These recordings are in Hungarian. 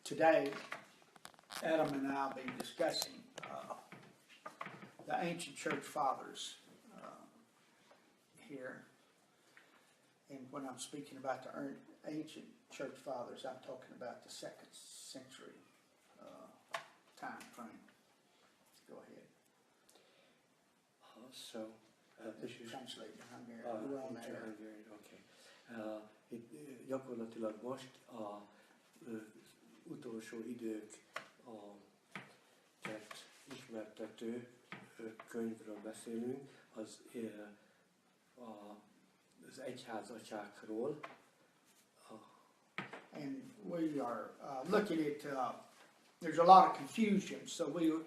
Today, Adam and I will be discussing the ancient church fathers here. And when I'm speaking about the ancient church fathers, I'm talking about the 2nd century time frame. Go ahead. This is translating Hungarian. We're on there. Hungarian, okay. Itt gyakorlatilag most utolsó idők a tett ismertető könyvről beszélünk, az egyházatyákról. And we are looking at, there's a lot of confusion, so we're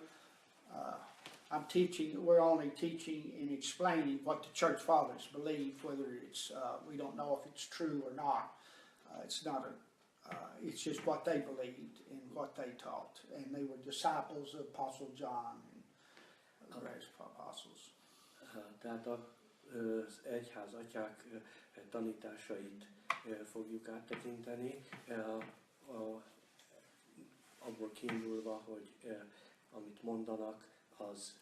only teaching and explaining what the church fathers believe, whether it's, we don't know if it's true or not. It's just what they believed and what they taught. And they were disciples of Apostle John and the rest of apostles. Tehát az egyházatyák tanításait fogjuk áttekinteni, abból kiindulva, hogy amit mondanak, az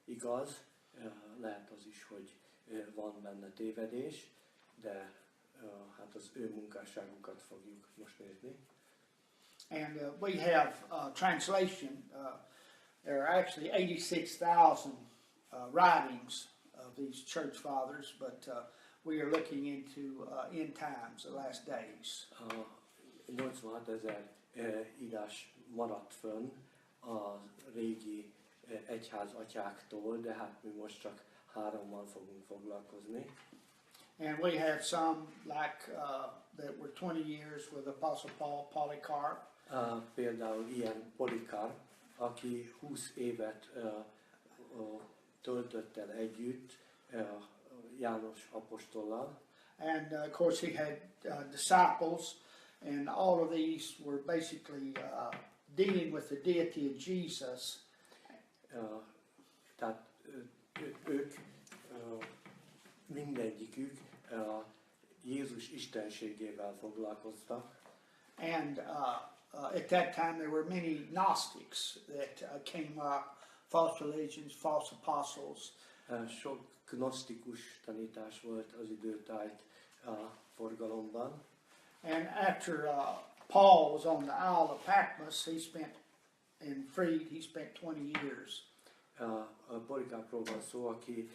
igaz, lehet az is, hogy van benne tévedés, de hát az ő munkásságukat fogjuk most nézni. And we have translation. There are actually 86,000 writings of these church fathers, but we are looking into end times, the last days. 86,000 írás maradt fönn a régi egyházatyáktól, de hát mi most csak 3-mal fogunk foglalkozni. And we have some like that were 20 years with Apostle Paul, Polycarp. Például ilyen Polikarp, aki 20 évet töltött el együtt János apostollal. And of course he had disciples, and all of these were basically dealing with the deity of Jesus. Tehát ők mindegyikük Jézus istenségével foglalkoztak. And at that time there were many Gnostics that came up, false religions, false apostles. Sok gnosztikus tanítás volt az időtájt forgalomban. And after Paul was on the Isle of Patmos, he spent 20 years. Polikarpról van szó, aki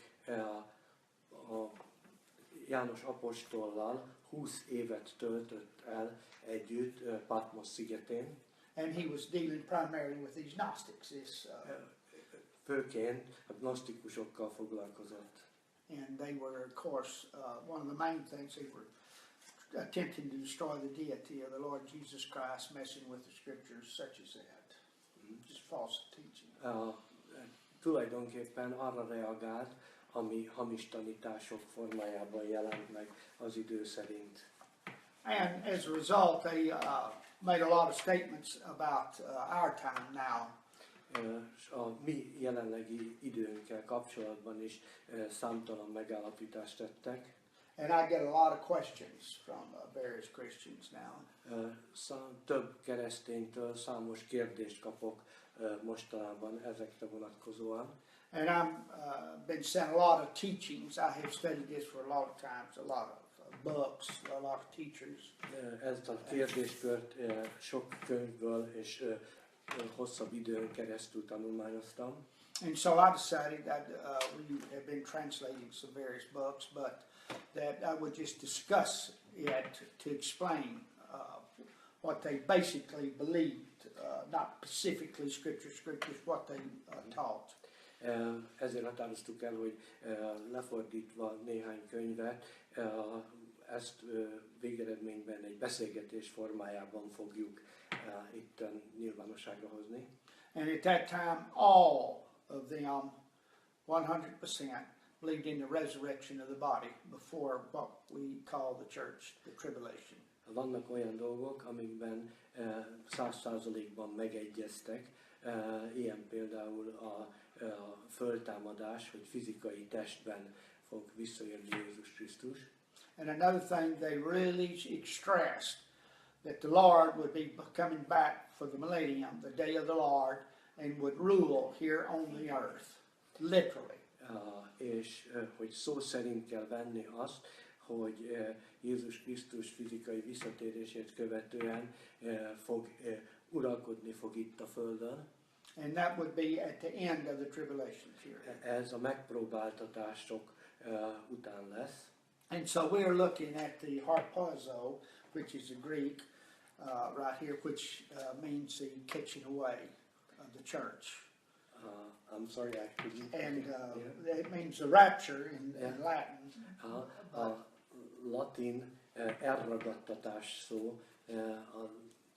János apostollal 20 évet töltött el együtt Patmos szigetén. And he was dealing primarily with these Gnostics. Főként a gnosztikusokkal foglalkozott. And they were, of course, one of the main things, they were attempting to destroy the deity of the Lord Jesus Christ, messing with the scriptures such as that. Just false teaching. Tulajdonképpen arra reagált, ami hamis tanítások formájában jelent meg az idő szerint. And as a result, they made a lot of statements about our time now. A mi jelenlegi időnkkel kapcsolatban is számtalan megállapítást tettek. And I get a lot of questions from various Christians now. Több kereszténytől számos kérdést kapok mostanában ezekre vonatkozóan. And I've been sent a lot of teachings. I have studied this for a lot of times, a lot of books, a lot of teachers. Ezt a kérdéskört sok könyvből és hosszabb időn keresztül tanulmányoztam. And so I decided that we have been translating some various books, but that I would just discuss it to explain what they basically believed, not specifically scriptures, what they taught. Ezért határoztuk el, hogy lefordítva néhány könyvet, ezt végeredményben egy beszélgetés formájában fogjuk itten nyilvánosságra hozni. And at that time, all of them, 100%, believed in the resurrection of the body before what we call the church, the tribulation. Vannak olyan dolgok, amikben 100%-ban megegyeztek, ilyen például a föltámadás, hogy fizikai testben fog visszajönni Jézus Krisztus. And another thing they really stressed that the Lord would be coming back for the millennium, the day of the Lord, and would rule here on the earth, literally. És hogy szó szerint kell venni azt, hogy Jézus Krisztus fizikai visszatérését követően uralkodni fog itt a földön. And that would be at the end of the tribulation period. Ez a megpróbáltatások után lesz. And so we're looking at the harpazo, which is a Greek right here, which means the catching away of the church. I'm sorry, I couldn't. And it means the rapture in Latin. A latin elragadtatás szó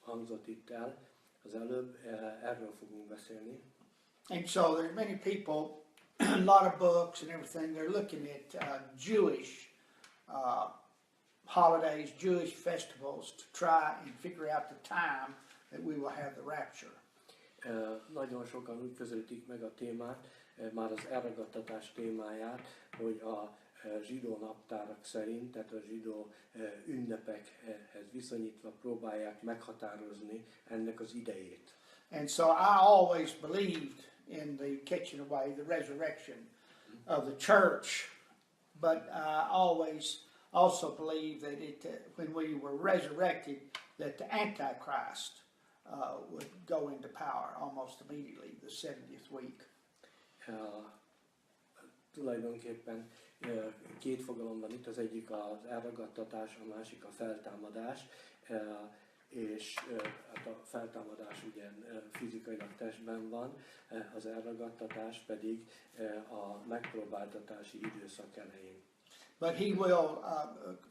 hangzott itt el az előbb, erről fogunk beszélni. And so there's many people, a lot of books and everything, they're looking at Jewish holidays, Jewish festivals to try and figure out the time that we will have the rapture. Nagyon sokan úgy közelítik meg a témát, már az elragadtatás témáját, hogy a zsidó naptárak szerint, tehát a zsidó ünnepekhez viszonyítva próbálják meghatározni ennek az idejét. And so I always believed in the catching away, the resurrection of the church, but I always also believed that when we were resurrected, that the Antichrist would go into power almost immediately, the 70th week. Tulajdonképpen két fogalom van itt, az egyik az elragadtatás, a másik a feltámadás, és hát a feltámadás ugye fizikailag testben van, az elragadtatás pedig a megpróbáltatási időszak elején. But he will,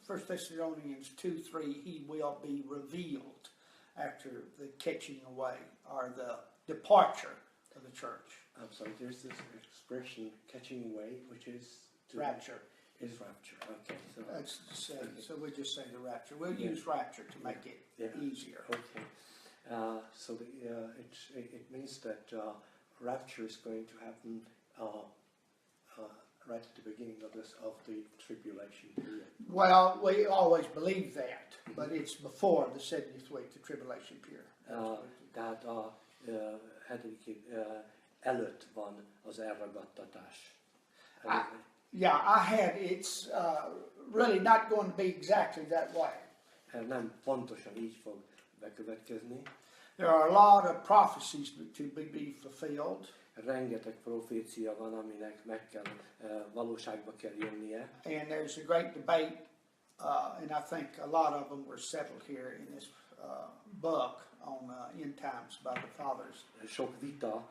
1 Thessalonians 2:3, he will be revealed after the catching away or the departure of the church. I'm sorry, there's this expression, catching away, which is Rapture. Is rapture. Okay, so That's the same. So we just say the rapture. We'll use rapture to make it easier. Okay. So it means that rapture is going to happen right at the beginning of the tribulation period. Well, we always believe that, but it's before the 70th week, the tribulation period. Tehát a hetedik előtt van az elragadtatás. It's really not going to be exactly that way. Nem pontosan így fog bekövetkezni. There are a lot of prophecies to be fulfilled. Rengeteg profécia van, aminek valóságba kell jönnie. And there's a great debate, and I think a lot of them were settled here in this book on end times by the fathers. Sok vita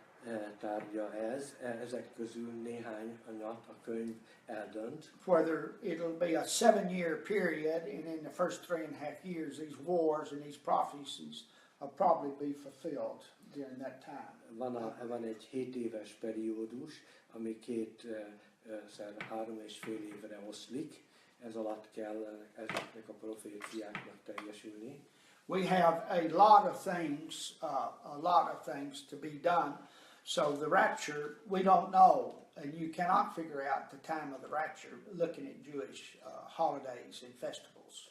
tárgya ez, ezek közül néhányat a könyv eldönt. Whether it'll be a 7-year period, and in the first 3.5 years, these wars and these prophecies will probably be fulfilled during that time. Van egy 7 éves periódus, ami 3,5 évre oszlik. Ez alatt kell ezeknek a proféciáknak teljesülni. We have a lot of things to be done. So the rapture, we don't know, and you cannot figure out the time of the rapture looking at Jewish holidays and festivals.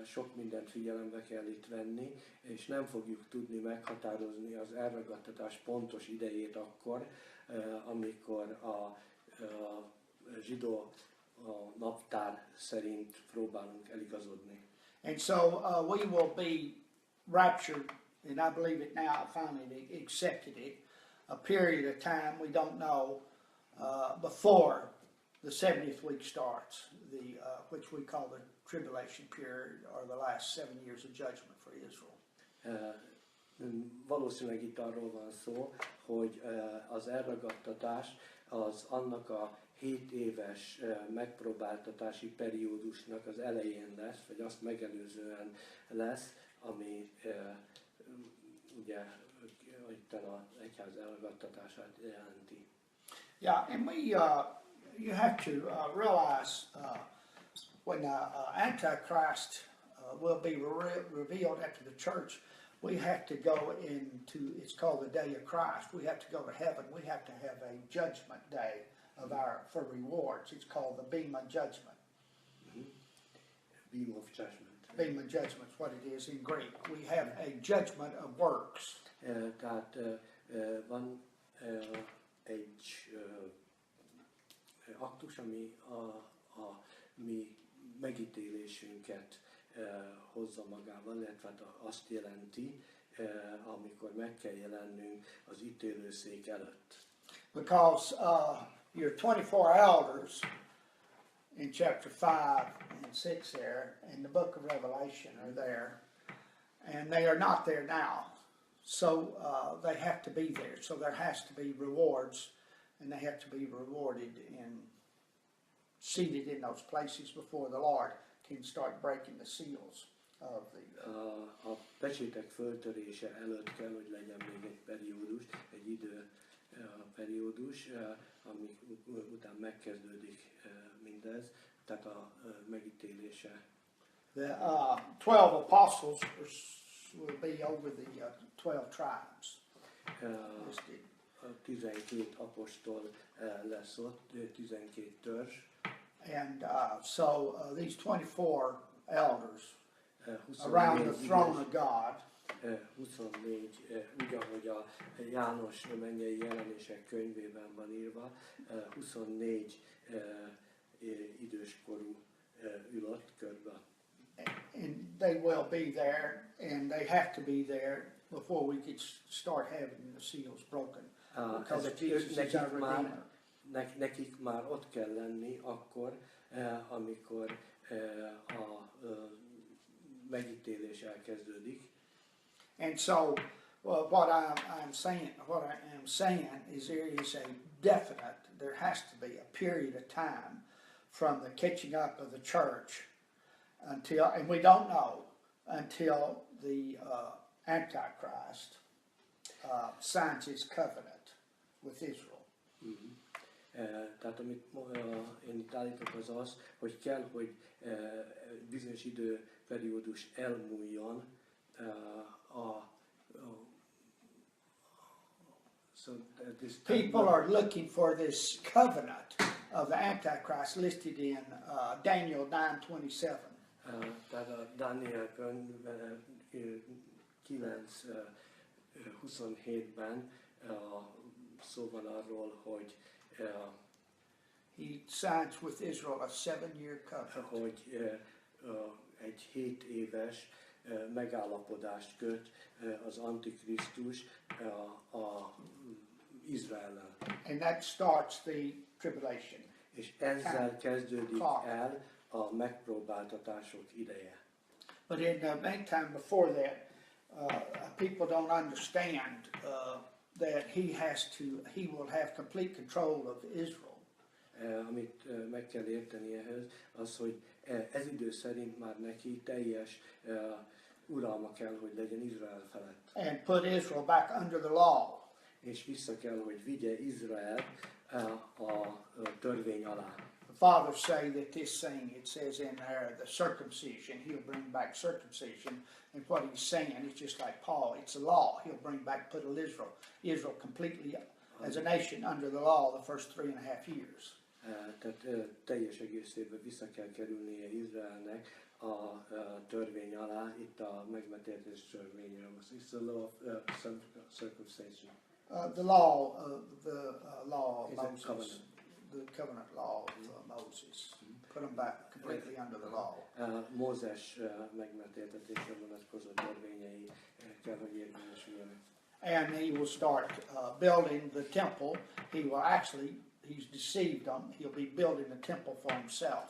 Sok mindent figyelembe kell itt venni, és nem fogjuk tudni meghatározni az elragadtatás pontos idejét akkor, amikor a zsidó naptár szerint próbálunk eligazodni. And so we will be raptured, and I believe it now, I finally accepted it, a period of time we don't know before the 70th week starts, which we call the tribulation period, or the last 7 years of judgment for Israel. Valószínűleg itt arról van szó, hogy az elragadtatás az annak a 7 éves megpróbáltatási periódusnak az elején lesz, vagy azt megelőzően lesz, ami ugye itt az egyház elragadtatását jelenti. Yeah, and you have to realize when Antichrist will be revealed after the church, we have to go into, it's called the day of Christ. We have to go to heaven. We have to have a judgment day for rewards. It's called the Bema judgment. Beam of judgment. Bema judgment's what it is in Greek. We have a judgment of works. Tehát van egy aktus, ami a mi megítélésünket hozza magával, illetve azt jelenti, amikor meg kell jelennünk az ítélőszék előtt. Because your 24 elders in chapter 5 and 6 there, in the book of Revelation are there, and they are not there now. So they have to be there. So there has to be rewards, and they have to be rewarded and seated in those places before the Lord can start breaking the seals of the... A pecsétek föltörése előtt kell, hogy legyen még egy periódus, egy idő periódus, ami után megkezdődik mindez, tehát a megítélése. The 12 apostles will be over the 12 tribes. Listed. 12 apostol lesz ott, 12 törzs. And so these 24 elders around the throne of God. 24, úgy ahogy a János mennyei jelenések könyvében van írva, 24 időskorú ül ott körbe. And they will be there, and they have to be there before we could start having the seals broken. Because Jesus is our Redeemer. Nekik már ott kell lenni akkor, amikor a megítélés elkezdődik. And so, what I am saying is there is a definite, there has to be a period of time from the catching up of the church until, and we don't know until the Antichrist signs his covenant with Israel. Mm-hmm. Tehát amit én itt állítok az az, hogy kell, hogy bizonyos időperiódus elmúljon so people are looking for this covenant of the Antichrist listed in Daniel 9:27. Tehát a Dániel könyvben 9:27-ben szó van arról, hogy he signs with Israel a 7-year covenant. Hogy egy 7 éves megállapodást köt az Antikrisztus a Izraellel. And that starts the tribulation. És ezzel kezdődik el a megpróbáltatások ideje. But in the meantime, before that, people don't understand that he will have complete control of Israel. Amit meg kell érteni ehhez, az, hogy ez idő szerint már neki teljes uralma kell, hogy legyen Izrael felett. And put Israel back under the law. És vissza kell, hogy vigye Izrael a törvény alá. The fathers say that this thing, it says in there, the circumcision, he'll bring back circumcision. And what he's saying, it's just like Paul, it's a law. He'll bring back, put Israel completely as a nation under the law the first 3.5 years. Tehát teljes egészében vissza kell kerülnie Izraelnek a törvény alá, itt a megmetéltés törvényről. It's the law of circumcision. The law of Moses, the covenant law of Moses. Put them back completely under the law. Mózes megmetéltetésre vonatkozó törvényei kell, hogy érvényesüljenek. And he will start building the temple. He will actually, he's deceived them. He'll be building the temple for himself.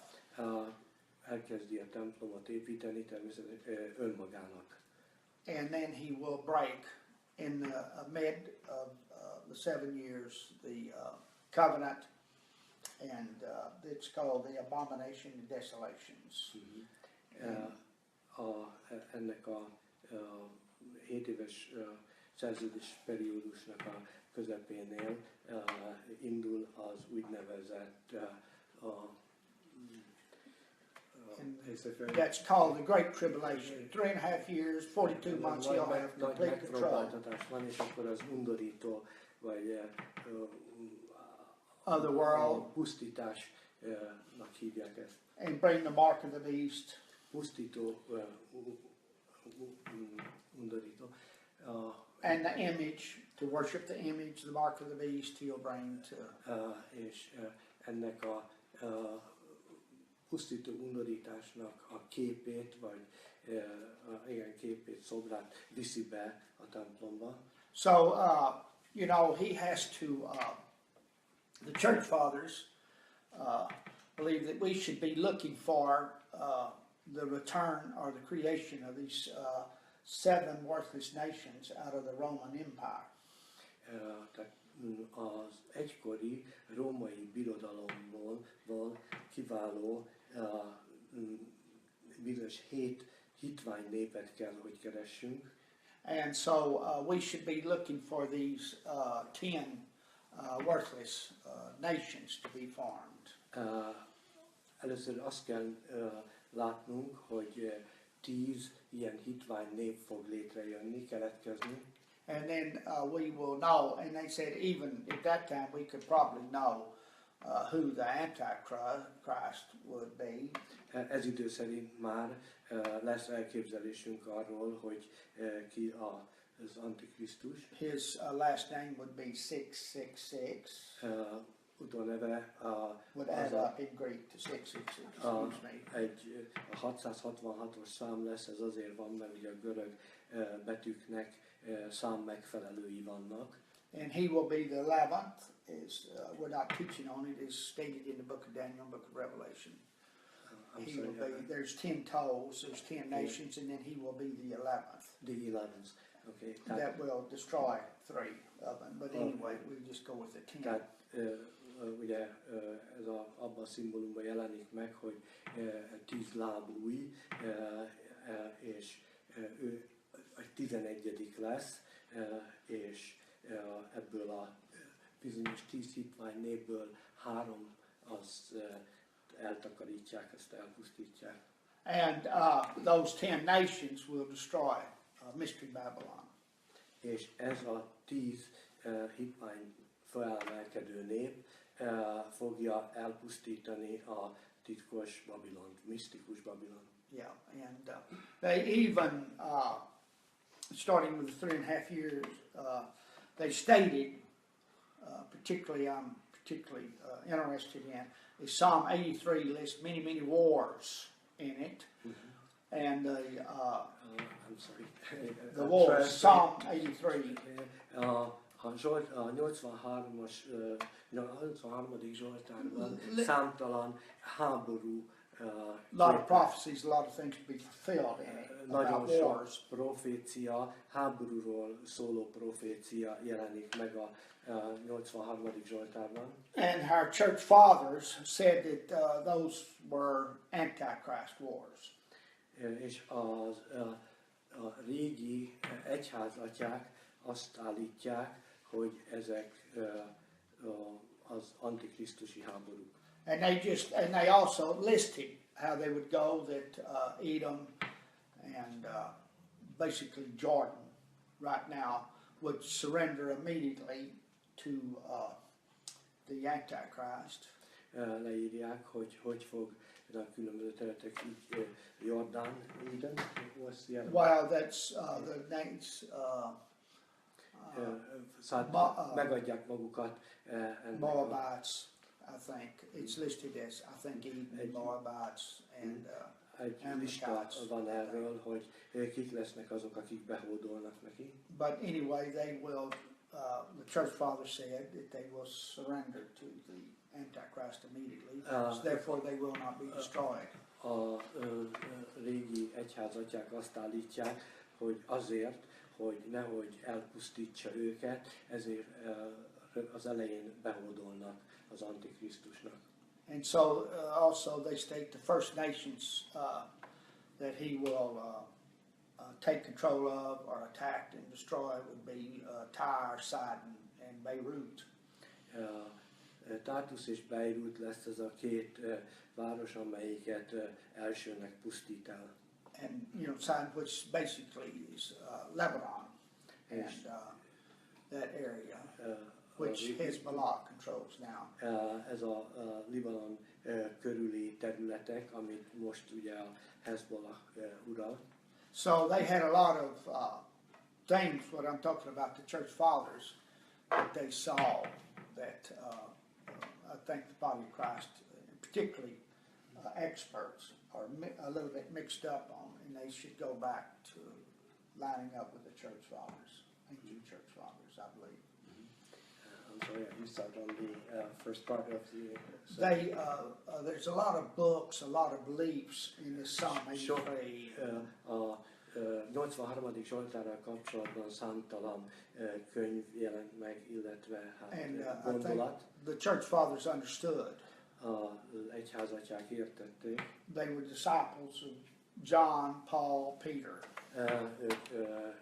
Elkezdi a templomot építeni természetesen önmagának. And then he will break in the mid of the 7 years the covenant, and it's called the abomination and desolations. Ennek a 7 éves szerződés periódusnak a közepénél indul az úgynevezett that's called the Great Tribulation. 3.5 years, 42 months, he'll have complete control van, és akkor az undorító, vagy of the world, pusztításnak hívják ezt. and bring the mark of the beast. pusztító, undorító. And the image, to worship the image, the mark of the beast, he'll bring to. És ennek a pusztító undorításnak a képét, vagy igen, képét, szobrát viszi be a templomba. So, you know, he has to, the church fathers believe that we should be looking for the return or the creation of these 7 worthless nations out of the Roman Empire. Tehát az egykori római birodalomból kiváló bizonyos 7 hitvány népet kell, hogy keressünk. And so we should be looking for these 10 worthless nations to be formed. Először azt kell látnunk, hogy 10 ilyen hitvány nép fog létrejönni, keletkezni. And then we will know, and they said even at that time we could probably know who the Antichrist would be. Ez idő szerint már lesz elképzelésünk arról, hogy ki az Antikrisztus. His last name would be 666. Utóneve Would add up in Greek to 666. Excuse me. Egy 666-os szám lesz, ez azért van, mert ugye a görög betűknek szám megfelelői vannak. And he will be the 11th. We're not teaching on it. It's stated in the book of Daniel, book of Revelation. He will be. There's 10 toes. There's 10 nations, and then he will be the 11th. The 11th. Okay. That will destroy 3 of them. But anyway, we just go with the 10. Tehát ugye ez abban a szimbólumban jelenik meg, hogy 10 lábúj, és ő egy 11. lesz, és ebből a bizonyos 10 hitvány népből 3 azt eltakarítják, ezt elpusztítják. And those 10 nations will destroy Mystery Babylon. És ez a 10 hitvány felemelkedő nép fogja elpusztítani a titkos Babilont, misztikus Babilon. Yeah, and they even, starting with the 3.5 years, they stated, particularly I'm particularly interested in, is Psalm 83 lists many wars in it. Mm-hmm. And I'm sorry. The wars, Psalm 83. A 83-as, 83. Zsoltárban számtalan háború, a lot of prophecies, a lot of things to be fulfilled in it, nagyon about sok wars. profécia, háborúról szóló profécia jelenik meg a 83. Zsoltárban. And our church fathers said that those were Antichrist wars. És a régi egyházatyák azt állítják, hogy ezek az antikrisztusi háborúk. And they also listed how they would go, that Edom and basically Jordan right now would surrender immediately to the Antichrist. Leírják, hogy fog a különböző területek, így Jordán, Eden, what's the other? Well, that's the names. Megadják magukat ennek Moabites, I think. It's listed as, I think, Eden, Moabites, and egy lista van erről, hogy kik lesznek azok, akik behódolnak neki. But anyway, they will, the church father said that they will surrender to the Antichrist immediately, so therefore they will not be destroyed. A régi egyházatyák azt állítják, hogy azért, hogy nehogy elpusztítsa őket, ezért az elején behódolnak az Antikrisztusnak. And so also they state the First Nations that he will take control of or attack and destroy would be Tyre, Sidon, and Beirut. Tartus és Beirut lesz ez a 2 város, amelyiket elsőnek pusztít el. And you know, Sidon, which basically is Lebanon, and that area. which Hezbollah controls now. Ez a Libanon körüli területek, amit most ugye a Hezbollah ural. So they had a lot of things, what I'm talking about, the church fathers, that they saw that I think the body of Christ, particularly experts, are a little bit mixed up on, and they should go back to lining up with the church fathers, ancient church fathers, I believe. I'm sorry, you started on the first part of the... They, there's a lot of books, a lot of beliefs in this Psalm 83. A 83. Zsoltárral kapcsolatban számtalan könyv jelent meg, illetve And I think gondolat. the church fathers understood. Az egyházatják értették. They were disciples of John, Paul, Peter. Ők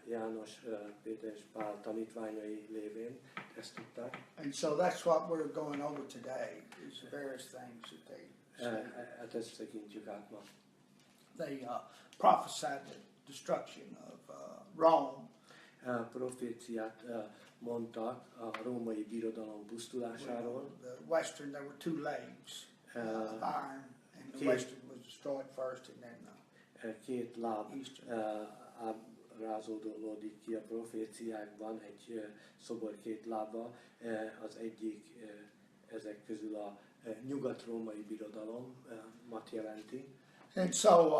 János, Péter és Pál tanítványai lévén ezt tudták. And so that's what we're going over today, is the various things that they said. Hát ezt tekintjük át ma. They prophesied the destruction of Rome. Proféciát mondtak a római birodalom pusztulásáról. The western, there were two legs of iron, and the western was destroyed first, and then Két láb eastern. rázódolódik ki a proféciákban, egy szobor két lába, az egyik ezek közül a nyugat-római birodalomat jelenti. And so,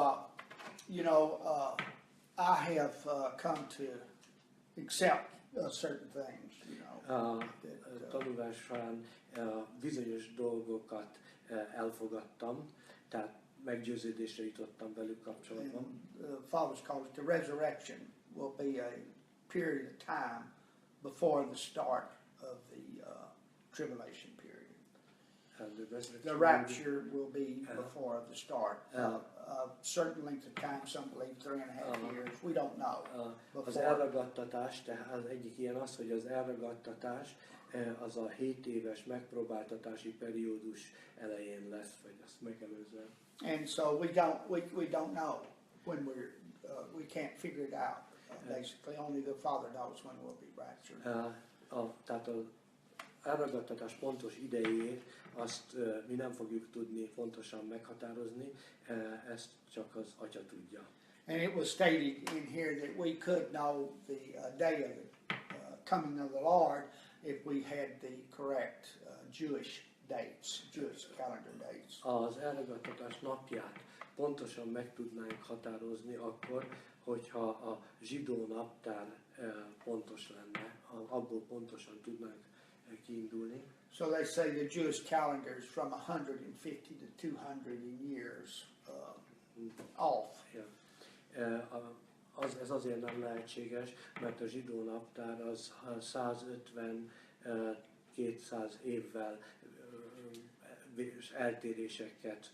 I have come to accept certain things, Tanulás során bizonyos dolgokat elfogadtam, tehát meggyőződésre jutottam velük kapcsolatban. And the fathers call it the resurrection will be a period of time before the start of the tribulation period. The rapture will be before the start. A certain length of time, some believe 3.5 years, we don't know. Az elragadtatás, tehát az egyik ilyen az, hogy az elragadtatás az a 7 éves megpróbáltatási periódus elején lesz, vagy azt megelőzően. And so we don't know when we can't figure it out. Basically, only the Father knows when we'll be raptured. Tehát az elragadtatás pontos idejét azt mi nem fogjuk tudni pontosan meghatározni, ezt csak az Atya tudja. And it was stated in here that we could know the day of the coming of the Lord if we had the correct Jewish dates, Jewish calendar dates. Az elragadtatás napját pontosan meg tudnánk határozni akkor, hogyha a zsidó naptár pontos lenne, abból pontosan tudnánk kiindulni. So they say the Jewish calendar is from 150 to 200 years off. Yeah. Ez azért nem lehetséges, mert a zsidó naptár az 150-200 évvel eltéréseket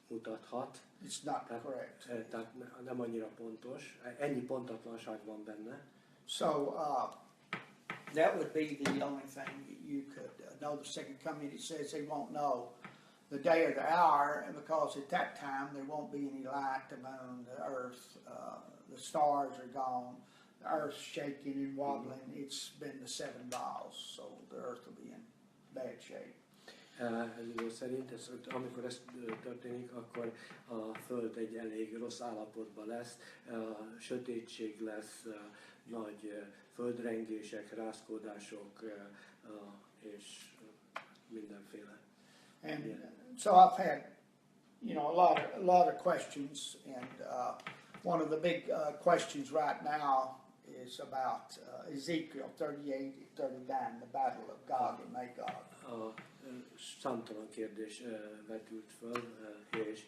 mutathat. It's not correct. Tehát nem annyira pontos. Ennyi pontatlanság van benne. So that would be the only thing you could know the second coming. It says they won't know the day or the hour, and because at that time there won't be any light, the moon, the earth, the stars are gone, the earth's shaking and wobbling. It's been the 7 vials, so the earth will be in bad shape. Ezzel szerint, amikor ez történik, akkor a Föld egy elég rossz állapotban lesz, sötétség lesz, nagy földrengések, rázkódások és mindenféle. And so I've had, a lot of questions, and one of the big questions right now is about Ezekiel 38-39, the battle of Gog and Magog. Számtalan kérdés vetült föl, és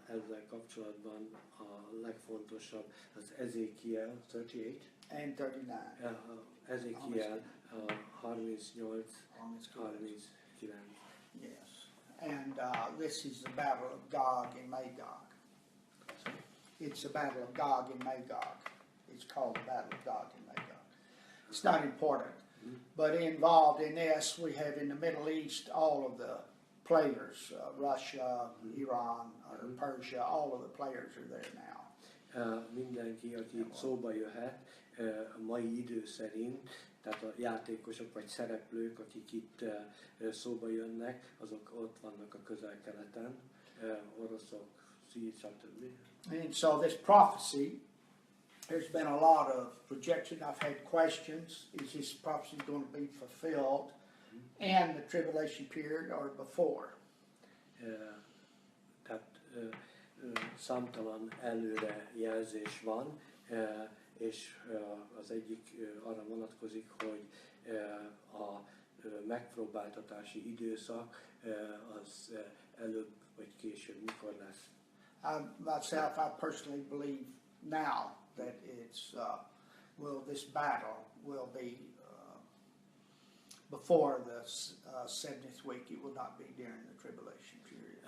ezzel kapcsolatban a legfontosabb az Ezekiel 38. And 39. Ezekiel 38-39. Yes. And this is the battle of Gog and Magog. It's the battle of Gog and Magog. It's called the battle of Gog and Magog. It's not important. But involved in this, we have in the Middle East all of the players, Russia, Iran, or Persia, all of the players are there now. Mindenki, aki szóba jöhet a mai idő szerint, tehát a játékosok vagy szereplők, akik itt szóba jönnek, azok ott vannak a Közel-Keleten, oroszok, stb. And so this prophecy, there's been a lot of projection. I've had questions. Is this prophecy going to be fulfilled in the tribulation period or before? Tehát számtalan előrejelzés van, és az egyik arra vonatkozik, hogy a megpróbáltatási időszak az előbb vagy később mikor lesz. Myself, I personally believe now that it's this battle will be before the 70th week. It will not be during the tribulation period.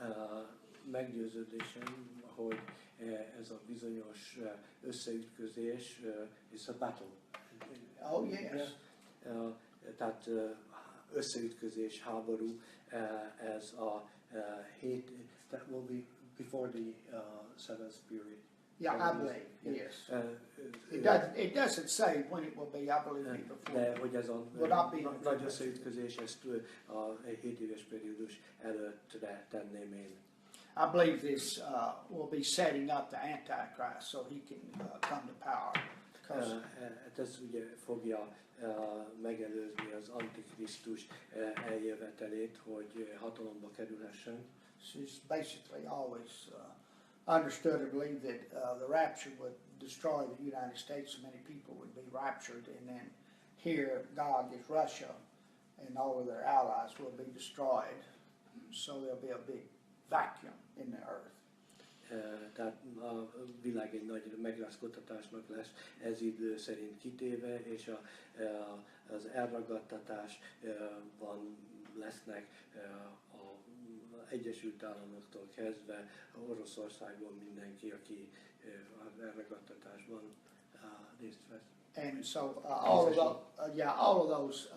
Meggyőződésem, hogy ez a bizonyos összeütközés is a battle. Oh yes. Tehát összeütközés, háború, ez a that will be before the 7th period. Yeah, I believe, yes. It doesn't say when it will be, I believe it before. De hogy ez a nagy összeütközés, ezt a 7 éves periódus előttre tenném én. I believe this will be setting up the Antichrist so he can come to power. Ez ugye fogja megelőzni az Antikrisztus eljövetelét, hogy hatalomba kerülhessen. She's basically always understood or believed that the rapture would destroy the United States. So many people would be raptured, and then here God is Russia, and all of their allies will be destroyed. So there'll be a big vacuum in the earth. Tehát a világ egy nagy megrázkódtatásnak lesz ez idő szerint kitéve, és az elragadtatásban lesznek az Egyesült Államoktól kezdve Oroszországban mindenki, aki az elragadtatásban részt vesz. And so all of those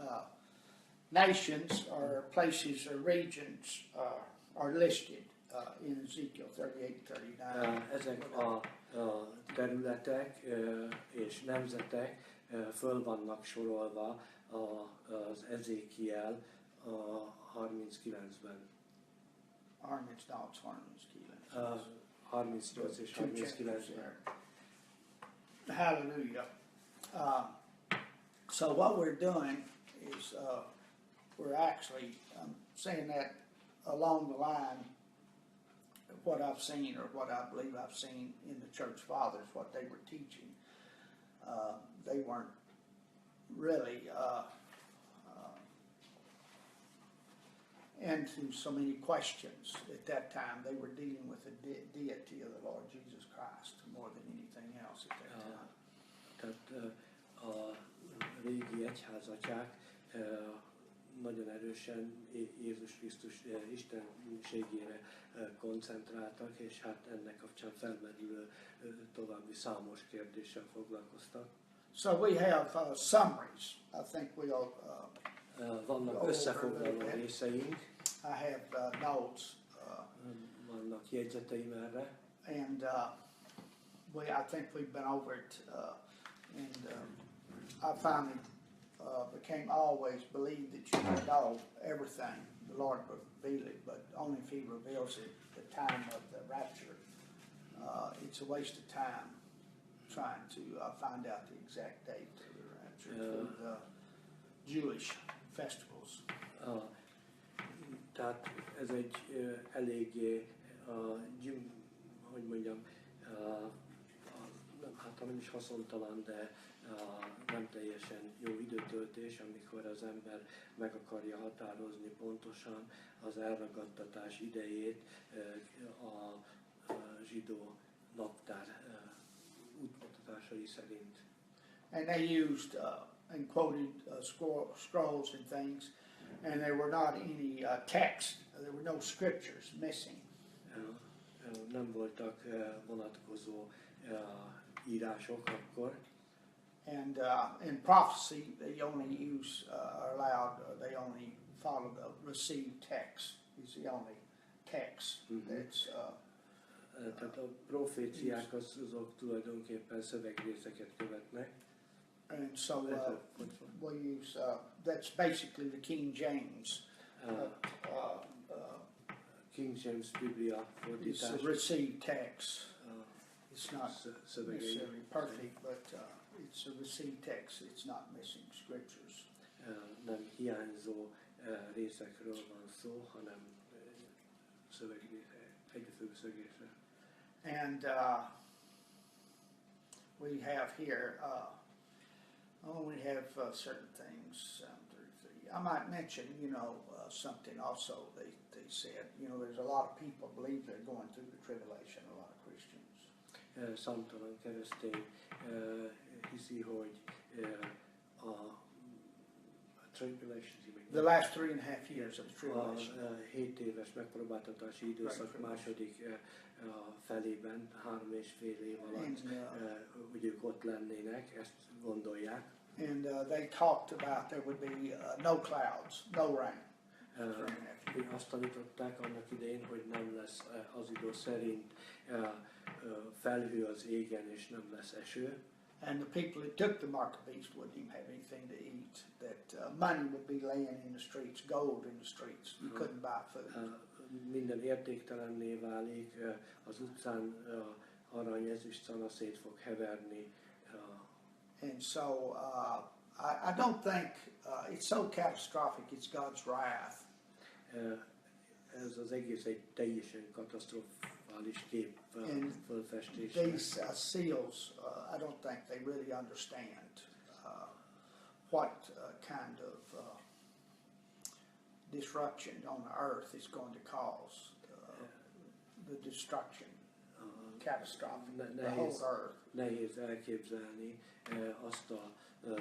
nations or places or regions are listed in Ezekiel 38-39. Ezek a területek és nemzetek föl vannak sorolva az Ezékiel 39-ben. 38 és 39-ben. Hallelujah. So what we're doing is we're actually saying that along the line, what I've seen or what I believe I've seen in the church fathers, what they were teaching, they weren't really into so many questions at that time. They were dealing with the deity of the Lord Jesus Christ more than anything else at that time. Tehát a régi egyházatyák nagyon erősen Jézus Krisztus istenségére koncentráltak, és hát ennek kapcsán felmerülő további számos kérdéssel foglalkoztak. So we have summaries. I think we'll vannak összefoglaló részeink. I have notes. Vannak jegyzeteim erre. And I think we've been over it, and I finally became always believed that you can know everything. The Lord will reveal it, but only if He reveals it. The time of the rapture, it's a waste of time trying to find out the exact date of the rapture for the Jewish festivals. Tehát ez egy eléggé, hogy mondjam, hát nem is haszontalan, de nem teljesen jó időtöltés, amikor az ember meg akarja határozni pontosan az elragadtatás idejét a zsidó naptár útmutatásai szerint. And they used and quoted scrolls and things, and there were not any text. There were no scriptures missing. Nem voltak vonatkozó írások akkor. And in prophecy, they only they only follow the received text. Is the only text that's. Tehát a proféciák azok tulajdonképpen szövegrészeket követnek. And so we'll use, that's basically the King James. King James Biblia It's fordítás. a received text. It's not Szövegei. necessarily perfect, but it's a received text. It's not missing scriptures. Nem hiányzó részekről van szó, hanem egyfőbb szögésre. And we have here, we have certain things. I might mention, something also they said. There's a lot of people believe they're going through the tribulation, a lot of Christians. Számtalan keresztény hiszi, hogy a tribulation, The last 3.5 years of the tribulation. A 7 éves megpróbáltatási időszak második felében, 3,5 év alatt, hogy ők ott lennének, ezt gondolják. And they talked about there would be no clouds, no rain. Azt tanították annak idején, hogy nem lesz az idő szerint felhő az égen, és nem lesz eső. And the people that took the mark of the beast wouldn't even have anything to eat. That money would be laying in the streets, gold in the streets. You couldn't buy food. Minden értéktelenné válik, az utcán arany, ezüst, szanaszét fog heverni. And so I don't think it's so catastrophic. It's God's wrath. Ez az egész egy teljesen katasztrofális kép fölfestés. These seals, I don't think they really understand what kind of disruption on the earth is going to cause the destruction, catastrophic, the whole earth. Nehéz elképzelni azt a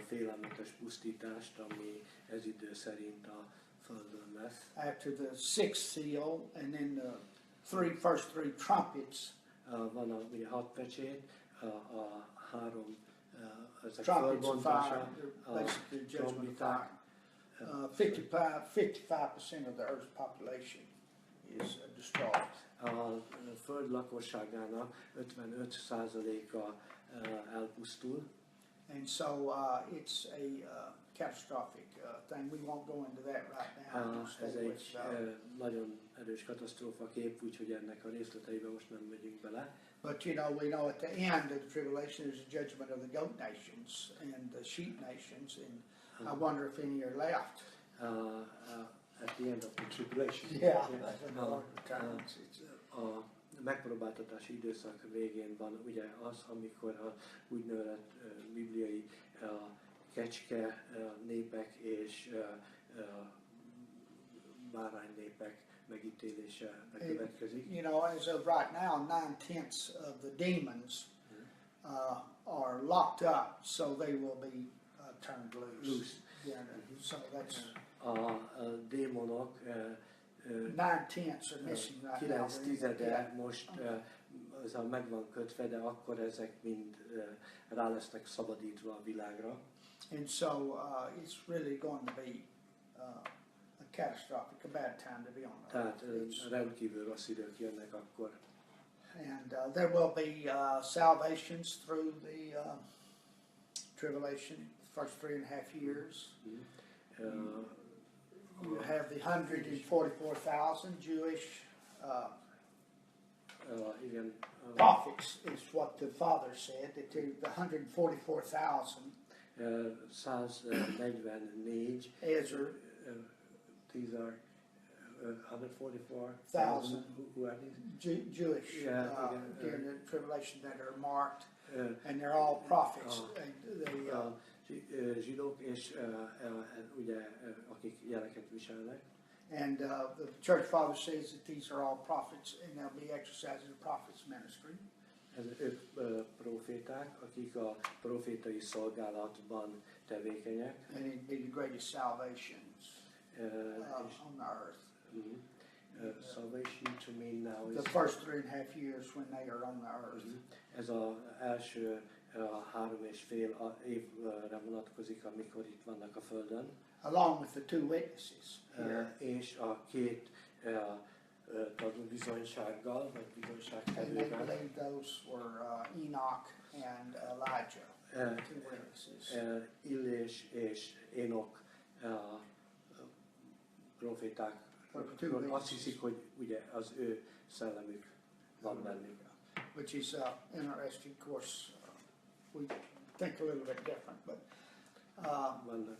félelmetes pusztítást, ami ez idő szerint a Földön lesz. After the sixth seal, and then the first three trumpets. Van ugye 6 pecsét, a 3 ezek trumpets of fire, a basically judgment of trombiták. fire. 55% of the earth's population is destroyed. A Föld lakosságának 55%-a elpusztul. And so it's a catastrophic thing. We won't go into that right now. Ez egy nagyon erős katasztrófa kép, úgyhogy ennek a részleteibe most nem megyünk bele. But we know at the end of the tribulation there's a judgment of the goat nations and the sheep nations, and I wonder if any are left. At the end of the tribulation. Yeah. A megpróbáltatási időszak végén van ugye az, amikor a úgynevezett bibliai kecske népek és bárány népek megítélése következik. As of right now, 9/10 of the demons are locked up, so they will be turned loose. Yeah, so that's a démonok 9/10 are missing right now. 9/10 most ez meg van kötve, de akkor ezek mind rá lesznek szabadítva a világra. And so it's really going to be a catastrophic, a bad time to be on the Tehát earth. rendkívül rossz idők jönnek akkor. And there will be salvations through the tribulation, the first 3.5 years. You have the 144,000 Jewish prophets, is what the Father said, that the 144,000 144 Ezra, these are 144,000 who are these? Jewish during the tribulation that are marked, and they're all prophets. Zsidók és ugye akik jeleket viselnek. And the church father says that these are all prophets, and they'll be exercising the prophet's ministry. Ők proféták, akik a profétai szolgálatban tevékenyek. And it'd be the greatest salvations on the earth. Salvation to me now is the first 3.5 years when they are on the earth. Ez az első 3,5 évre vonatkozik, amikor itt vannak a Földön. Along with the two witnesses. És a két tanúbizonysággal, vagy And they bizonyságtevővel. believe those were Enoch and Elijah, two witnesses. Illés és Énok proféták, azt hiszik, hogy ugye az ő szellemük van bennük. Which is interesting, of course. We think a little bit different, but Vannak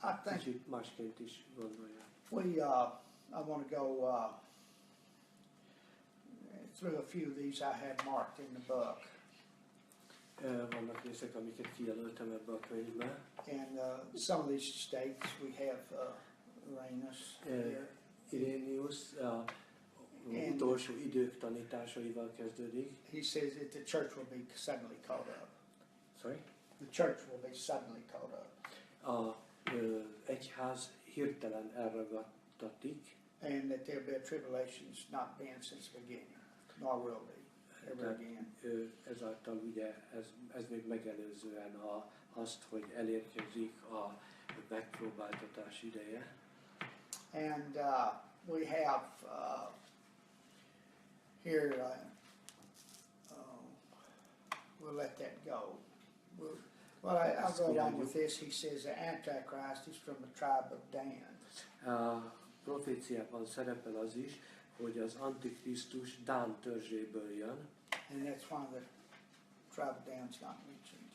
I think kicsit másként is gondolják. I want to go through a few of these I had marked in the book. Vannak részek, amiket kijelöltem ebbe a könyvbe. And some of these states we have Uranus here. Irénius utolsó idők tanításaival kezdődik. He says that the church will be suddenly caught up. Sorry? The church will be suddenly caught up. A egyház hirtelen elragadtatik. And that there'll be a tribulations not been since the beginning, nor will be ever again. Ezáltal ugye ez még megelőzően azt, hogy elérkezik a megpróbáltatás ideje. And we have here, we'll let that go. I'll go along with this. He says the Antichrist is from the tribe of Dan. A proféciában szerepel az is, hogy az Antikrisztus Dán törzséből jön. And that's why the tribe of Dan's not mentioned.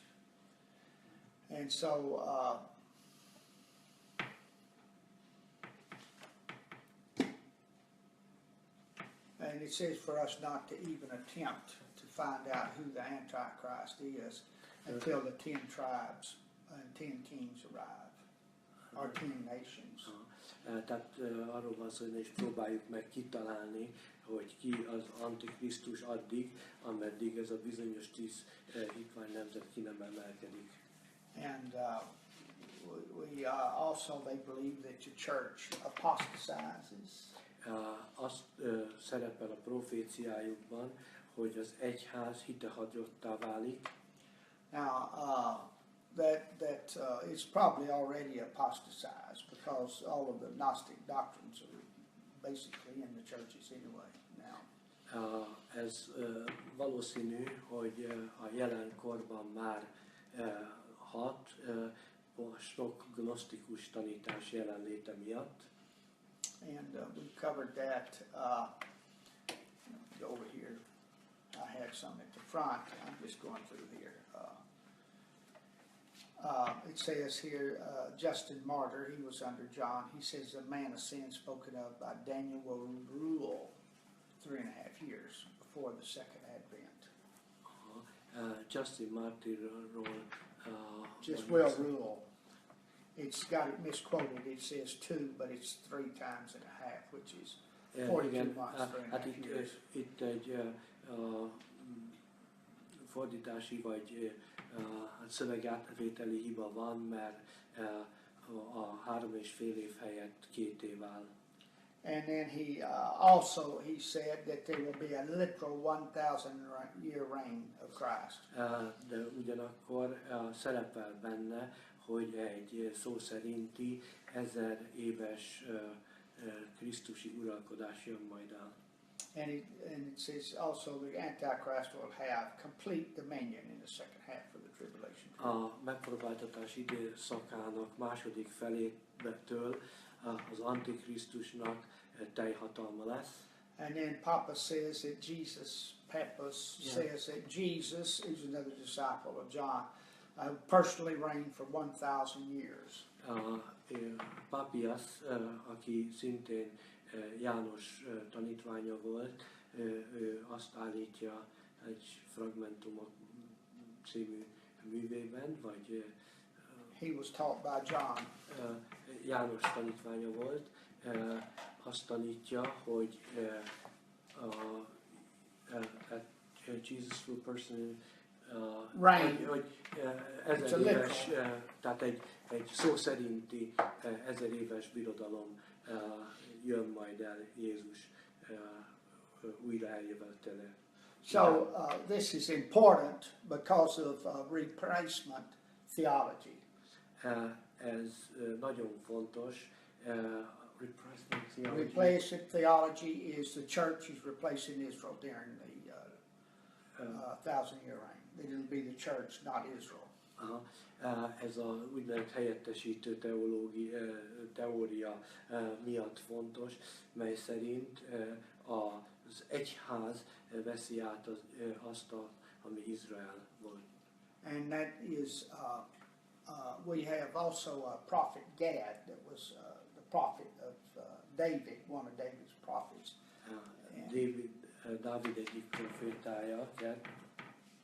And so, and it says for us not to even attempt to find out who the Antichrist is until the 10 tribes and 10 kings arrive, or 10 nations. Tehát arról van szó, hogy ne is próbáljuk meg kitalálni, hogy ki az Antikrisztus addig, ameddig ez a bizonyos 10 hitvány nemzet ki nem emelkedik. And we also, they believe that the church apostatizes. Azt szerepel a proféciájukban, hogy az egyház hitehagyottá válik. Now, that it's probably already apostatized because all of the Gnostic doctrines are basically in the churches anyway now. Ez valószínű, hogy a jelen korban már hat, sok gnosztikus tanítás jelenléte miatt. And we covered that. Go over here. I had some at the front. I'm just going through here. It says here, Justin Martyr, he was under John. He says the man of sin spoken of by Daniel will rule 3.5 years before the second advent. Justin Martyrról Just will rule. It's got it misquoted. It says 2, but it's 3 times and a half, which is 42 months, 3.5 years. Itt egy fordítási vagy szövegátvételi hiba van, mert a 3,5 év helyett 2 év áll. And then he also said that there will be a literal 1,000-year reign of Christ. De ugyanakkor szerepel benne, hogy egy szó szerinti 1000 éves krisztusi uralkodás jön majd el. And it says also the Antichrist will have complete dominion in the second half of the tribulation period. A megpróbáltatás időszakának második felétől az Antikrisztusnak teljhatalma lesz. And then Papa says that Jesus is another disciple of John, personally reigned for 1,000 years. Papias, aki szintén János tanítványa volt, ő azt állítja egy Fragmentumok című művében, vagy He was taught by John. János tanítványa volt, azt tanítja, hogy Jesus will personally hogy 1000 éves, tehát egy szó szerinti 1000 éves birodalom jön majd el Jézus újra eljövetele. So this is important because of replacement theology. Ez nagyon fontos replacement theology. Replacement theology is the church is replacing Israel during the 1,000-year reign. It'll be the church, not Israel. Aha. Ez a úgynevezett helyettesítő teória miatt fontos, mely szerint az egyház veszi át azt, ami Izrael volt. And that is, we have also a prophet Gad that was the prophet of David, one of David's prophets. Dávid egyik profétája, Gad,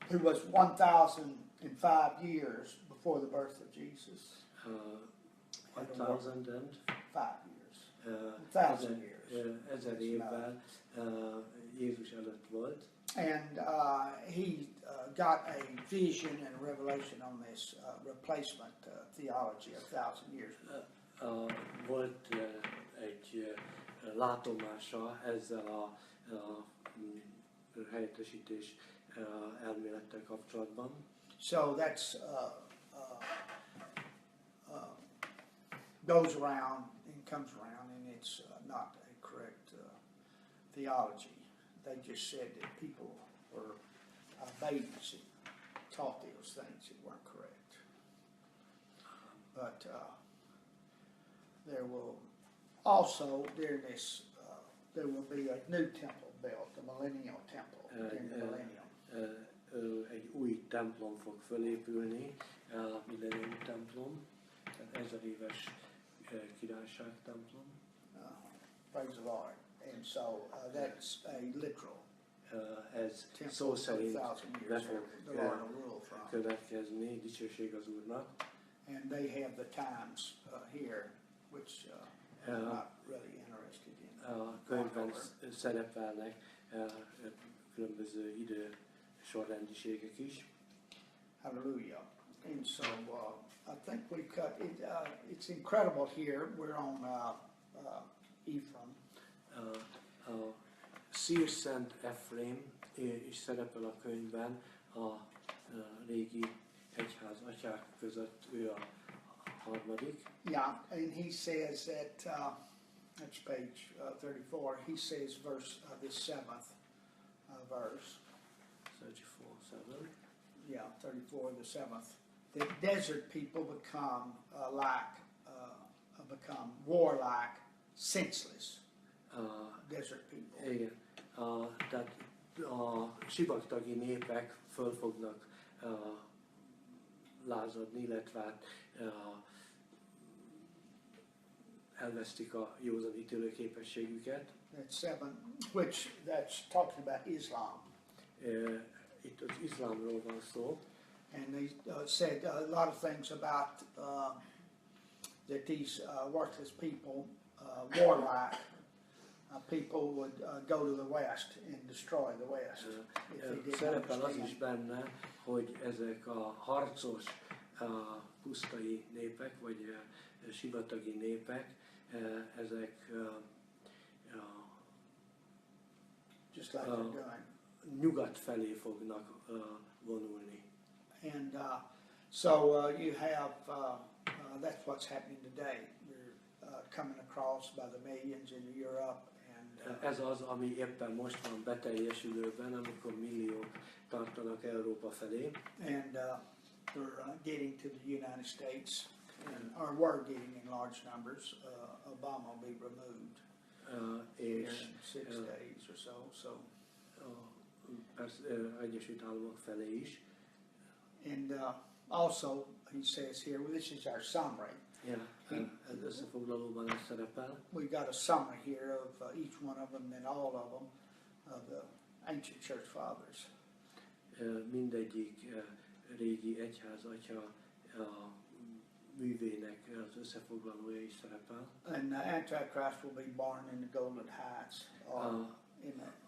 who was 1,005 years before the birth of Jesus. 1,005 years. 1,000 years. 1000 évvel Jézus előtt volt. And he got a vision and a revelation on this replacement theology of 1,000 years. Volt egy látomása ezzel a helyettesítés elmélettel kapcsolatban. So that's goes around and comes around, and it's not a correct theology. They just said that people were babies and taught those things that weren't correct. But there will also, during this, there will be a new temple built, the millennial temple, during the millennium. Egy új templom fog fölépülni, a millennium templom, tehát 1000 éves királyság templom. Praise the Lord. And so that's a literal Ez temple szó for szerint 1,000 be years fog the Lord will rule from. következni, dicsőség az Úrnak. And they have the times here, which I'm not really interested in. A könyvben szerepelnek különböző idő sorrendiségek is. Hallelujah. And so I think we cut it. It's incredible here. We're on Ephraim. A Szír Szent Efrém is szerepel a könyvben, a régi egyház atyák között ő a harmadik. Yeah, and he says that, that's page 34, he says this seventh verse. 34:7. Yeah, 34, the seventh. That desert people become become warlike, senseless. Desert people. Igen. Tehát a sivatagi népek föl fognak lázadni, illetve elvesztik a józan ítélő képességüket. That's seven, that's talking about Islam. Itt az iszlámról van szó. And they said a lot of things about that these worthless people, warlike people would go to the west and destroy the west. If they didn't Szerepel az is understand. benne, hogy ezek a harcos pusztai népek, vagy sivatagi népek, ezek Just like they're doing. nyugat felé fognak vonulni. And so you have, that's what's happening today. They're coming across by the millions into Europe. And Ez az, ami éppen most van beteljesülőben, amikor milliók tartanak Európa felé. and they're getting to the United States, or were getting in large numbers. Obama will be removed here És in 6 days or so. So, persze Egyesült Államok felé is. and also he says here, well, this is our summary. Ez összefoglalóban ez szerepel. We got a summary here of each one of them and all of them of the ancient church fathers. Mindegyik régi egyház atya művének az összefoglalója is szerepel. And the Antichrist will be born in the Golden Heights.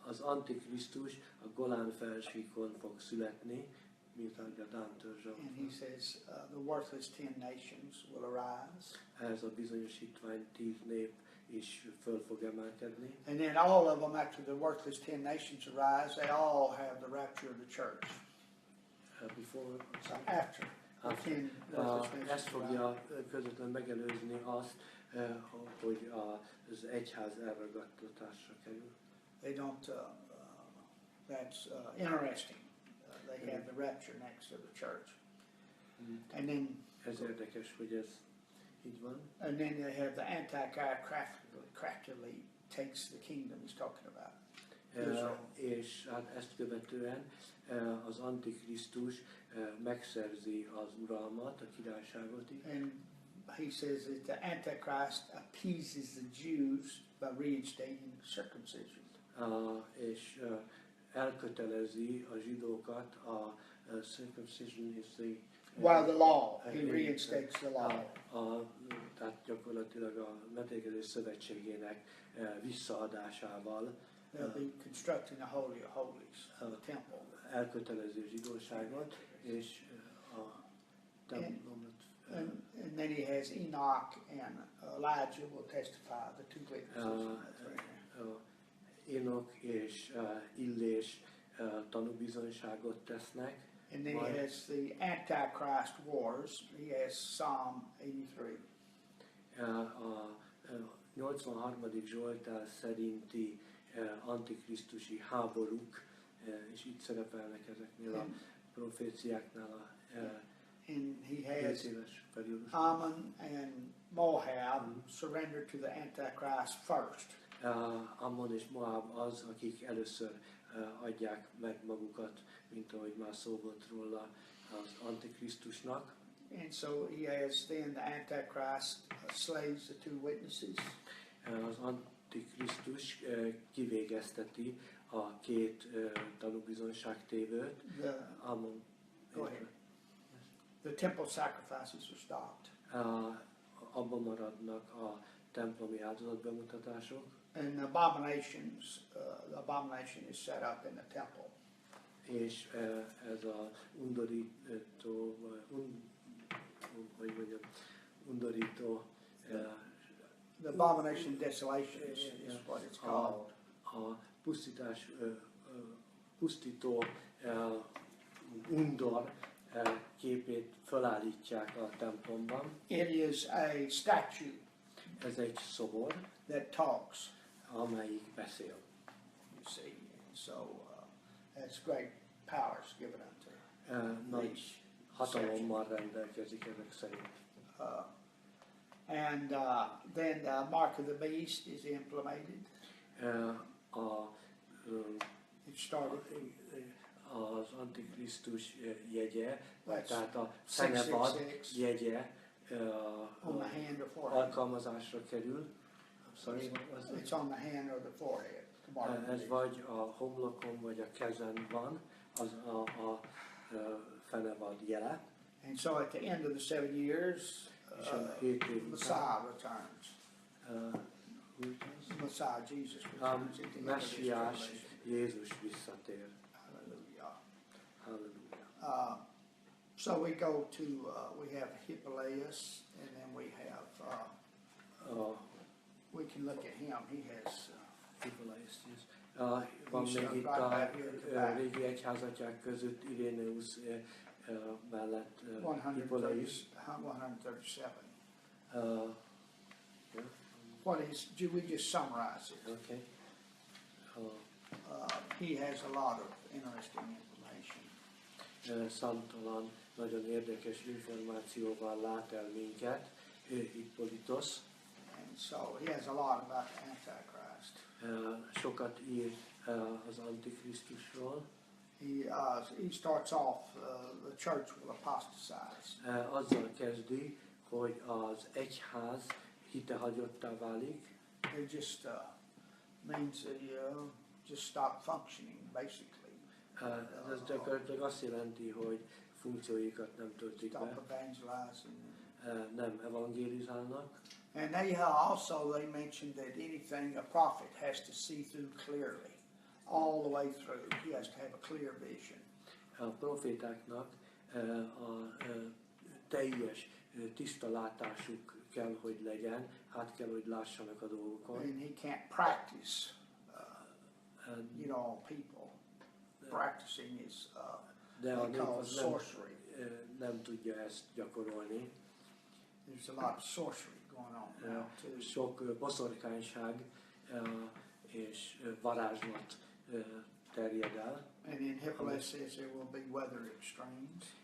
Az Antikrisztus a Golán felsíkon fog születni, mint ahogy a Dán törzse. And he says the worthless 10 nations will arise. Ez a bizonyosítvány 10 nép is föl fog emelkedni. And then all of them, after the worthless 10 nations arise, they all have the rapture of the church. Before, So after the 10 worthless nations ez fogja közvetlenül megelőzni azt, hogy az egyház elragadtatásra kerül. They don't, that's interesting. They have the rapture next to the church. And then, Ez érdekes, hogy ez így van. and then they have the Antichrist craftily takes the kingdom he's talking about. És hát ezt követően az Antikrisztus megszerzi az uralmat, a királyságot is. And he says that the Antichrist appeases the Jews by reinstating circumcision. És elkötelezi a zsidókat a circumcision is the While the law, he reinstates the law. Tehát gyakorlatilag a metékezés szövetségének visszaadásával They'll be constructing the Holy of Holies, the temple. elkötelezi a zsidóságot, és a templomot. And then he has Enoch and Elijah will testify, the two witnesses. Énok és Illés tanúbizonyságot tesznek. And then he has the Antichrist wars. He has Psalm 83. A 83. Zsoltár szerinti antikrisztusi háborúk, és itt szerepelnek ezeknél a proféciáknál And he a has 7 éves periódus. Ammon and Moab surrender to the Antichrist first. Ammon és Moab az, akik először adják meg magukat, mint ahogy már szó volt róla az Antikrisztusnak. And so he has then the Antichrist slays the two witnesses. Az Antikrisztus kivégezteti a két tanúbizonyságtévőt. Ammon. Go ahead. The temple sacrifices are stopped. Abban maradnak a templomi áldozatbemutatások. And the abomination is set up in the temple. És ez a undorító, undorító The abomination desolation is what it's called. a pusztítás, pusztító undor képét felállítják a templomban. It is a statue Ez egy szobor, that talks, amelyik beszél. you see. And so that's great powers given unto Nagy hatalommal rendelkezik ezek szerint. And then the mark of the beast is implemented. It started. Az Antikrisztus jegye, That's tehát a fenevad 666. jegye On the hand or forehead. alkalmazásra kerül. Sorry, what was it? It's on the hand or the forehead. The mark of the Ez beast. vagy a homlokon, vagy a kezen van, az a fenevad jele. And so at the end of the 7 years, És a 7 év után Messiah returns. Messiah, Jesus a returns at the end of this messiás tribulation. Jézus visszatér. Hallelujah. Halleluja. So we go to, we have Hippolytus, and then we have, we can look at him. He has, Van He's még right itt back a here at the back. régi egyházatják között Iréneusz mellett Hippolytus. 137. Yeah. What is, we just summarize it. Okay. He has a lot of interesting information. Számtalan, nagyon érdekes információval lát el minket, Hippolytus. And so he has a lot about the Antichrist. Sokat ír az Antikrisztusról. He starts off, the church will apostatize. Azzal kezdi, hogy az egyház hitehagyottá válik. It just means that you just stop functioning, basically. Ez gyakorlatilag azt jelenti, hogy funkcióikat nem töltik Stop be, evangelizing. nem evangélizálnak. And they also mentioned that anything a prophet has to see through clearly, all the way through. He has to have a clear vision. A profétáknak a teljes tiszta látásuk kell, hogy legyen, át kell, hogy lássanak a dolgokon. And he can't practice, people. Practicing is, De a they nép call az nem, sorcery. nem tudja ezt gyakorolni. There's a lot of sorcery going on now too. Sok boszorkányság és varázslat terjed el. And in Hippolytus says there will be weather extremes.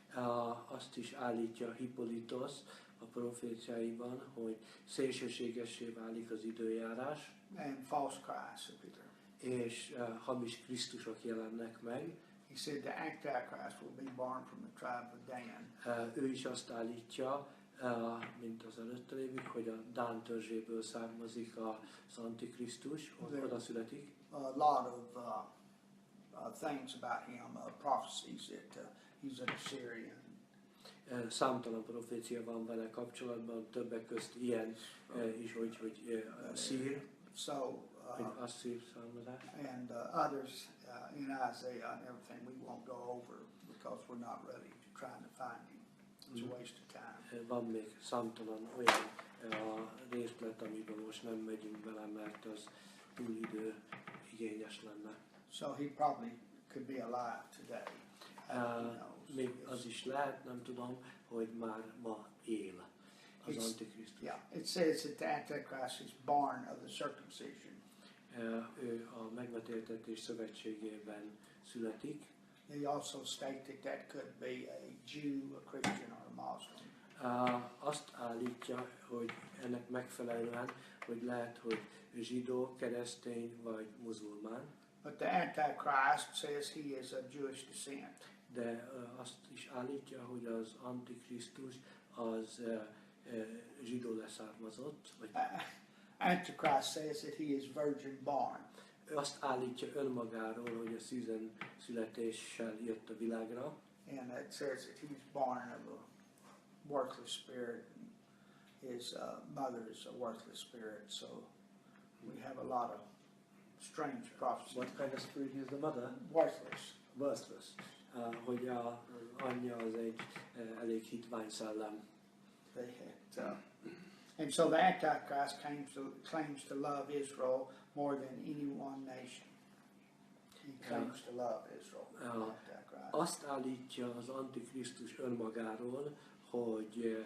Azt is állítja Hippolytus a proféciáiban, hogy szélsőségessé válik az időjárás, And false Christs appear. és hamis Krisztusok jelennek meg. He said the Antichrist will be born from the tribe of Dan. Ő is azt állítja, mint az előtte lévők, hogy a Dán törzséből származik az Antikrisztus, oda születik. A lot of things about him, prophecies that he's an Assyrian. Számtalan profécia van vele kapcsolatban, többek közt ilyen is, hogy szír, So, hogy asszír származás. and others in Isaiah and everything we won't go over because we're not ready to trying to find him. It's a waste of time. Van még számtalan olyan részlet, amiben most nem megyünk bele, mert az túl időigényes lenne. So he probably could be alive today. Who knows? Még az is lehet, nem tudom, hogy már ma él az Antikrisztus. Yeah, it says that the Antichrist is born of the circumcision. Ő a megvetéltetés szövetségében születik. They also state that that could be a Jew, a Christian, or a Muslim. Azt állítja, hogy ennek megfelelően, hogy lehet, hogy zsidó, keresztény vagy muzulmán. But the Antichrist says he is of Jewish descent. De azt is állítja, hogy az Antikrisztus az zsidó leszármazott. Vagy Antichrist says that he is virgin born. ő azt állítja önmagáról, hogy a szűzen születéssel jött a világra. And it says that he's born of a worthless spirit. His mother is a worthless spirit. So we have a lot of strange prophecies. What kind of spirit is the mother? Worthless. Worthless. Hogy az anyja az egy elég hitvány szellem. They had, and so the Antichrist claims to love Israel more than any one nation. He claims to love Israel. The Antichrist. Azt állítja az Antikrisztus önmagáról, hogy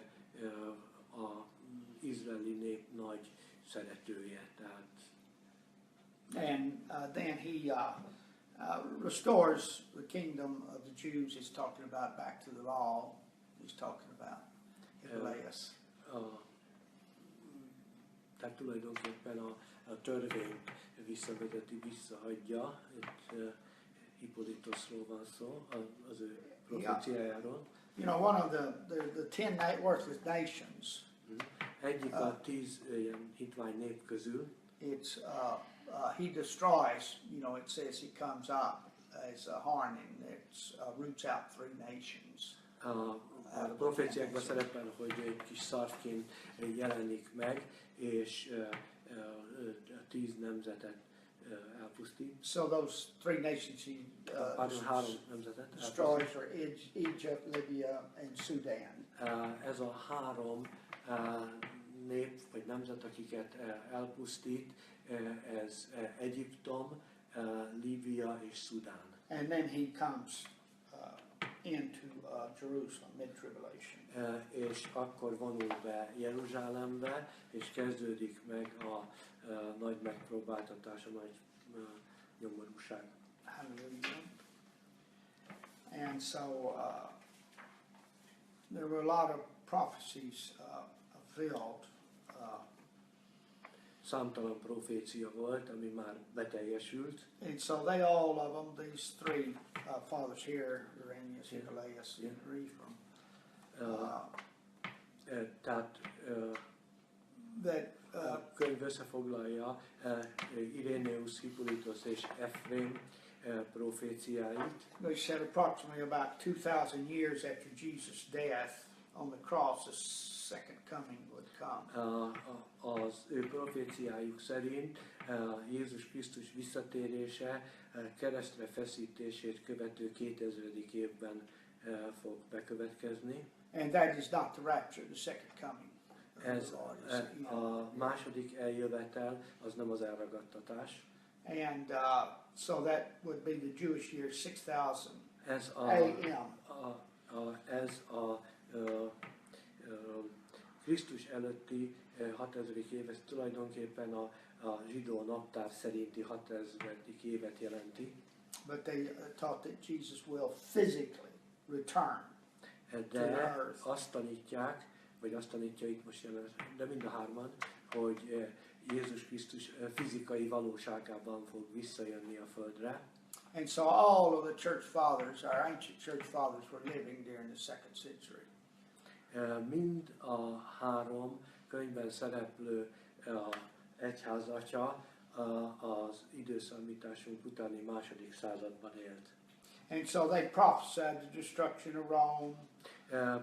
az izraeli nép nagy szeretője. Tehát And then he restores the kingdom of the Jews. He's talking about back to the law. He's talking about Hippolytus. Tehát tulajdonképpen a törvényt visszavezeti, visszaadja. Itt Hippolytusról van szó, az ő proféciájáról. You know, one of the 10 worthless nations. Egyik a 10 ilyen hitvány nép közül. It's he destroys. You know, it says he comes up as a horn and it roots out 3 nations. A proféciákban szerepel, hogy egy kis szarvként jelenik meg, és 10 nemzetet elpusztít. So those 3 nations he 3 nemzetet destroys are Egypt, Libya, and Sudan. Ez a 3 nép vagy nemzet, akiket elpusztít, ez Egyiptom, Líbia és Szudán. And then he comes into Jerusalem mid-tribulation. És akkor vonul be Jeruzsálembe, és kezdődik meg a nagy megpróbáltatás, a nagy nyomorúság. Hallelujah. And so there were a lot of prophecies fulfilled. Számtalan profécia volt, ami már beteljesült. And so they all of them, these 3 fathers here, Uranius, Hippolytus, and Ephraim, Tehát that a könyv összefoglalja Iréneus, Hippolytus és Efrém proféciáit. they said approximately about 2000 years after Jesus' death on the cross, the second coming would come. Az ő proféciájuk szerint Jézus Krisztus visszatérése keresztre feszítését követő 2000. évben fog bekövetkezni. And that is not the rapture, the second coming. Ez a második eljövetel, az nem az elragadtatás. And so that would be the Jewish year 6000 Ez AM. ez a Krisztus előtti 6000. év, ez tulajdonképpen a zsidó naptár szerinti 6000. évet jelenti. But they taught that Jesus will physically return De azt tanítják, vagy azt tanítja itt most jelen, de mind a hárman, hogy Jézus Krisztus fizikai valóságában fog visszajönni a földre. And so all of the church fathers, our ancient church fathers, were living during the 2nd century. Mind a három könyvben szereplő egyházatya az időszámításunk utáni 2. században élt. And so they prophesied the destruction of Rome.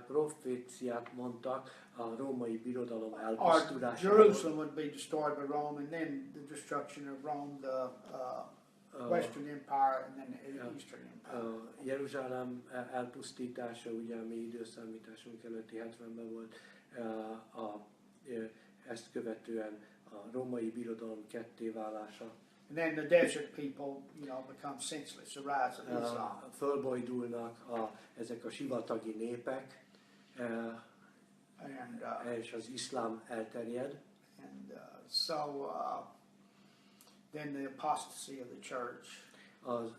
Proféciát mondtak a római birodalom Or elpusztulásáról. Jerusalem would be destroyed by Rome, and then the destruction of Rome, the Western Empire, and then the Eastern Empire. Jeruzsálem elpusztítása, ugye a mi időszámításunk előtti 70-ben volt, ezt követően a római birodalom kettéválása. And then the desert people, become senseless, the rise of Islam. Fölbojdulnak ezek a sivatagi népek, és az iszlám elterjed. And then the apostasy of the church. Az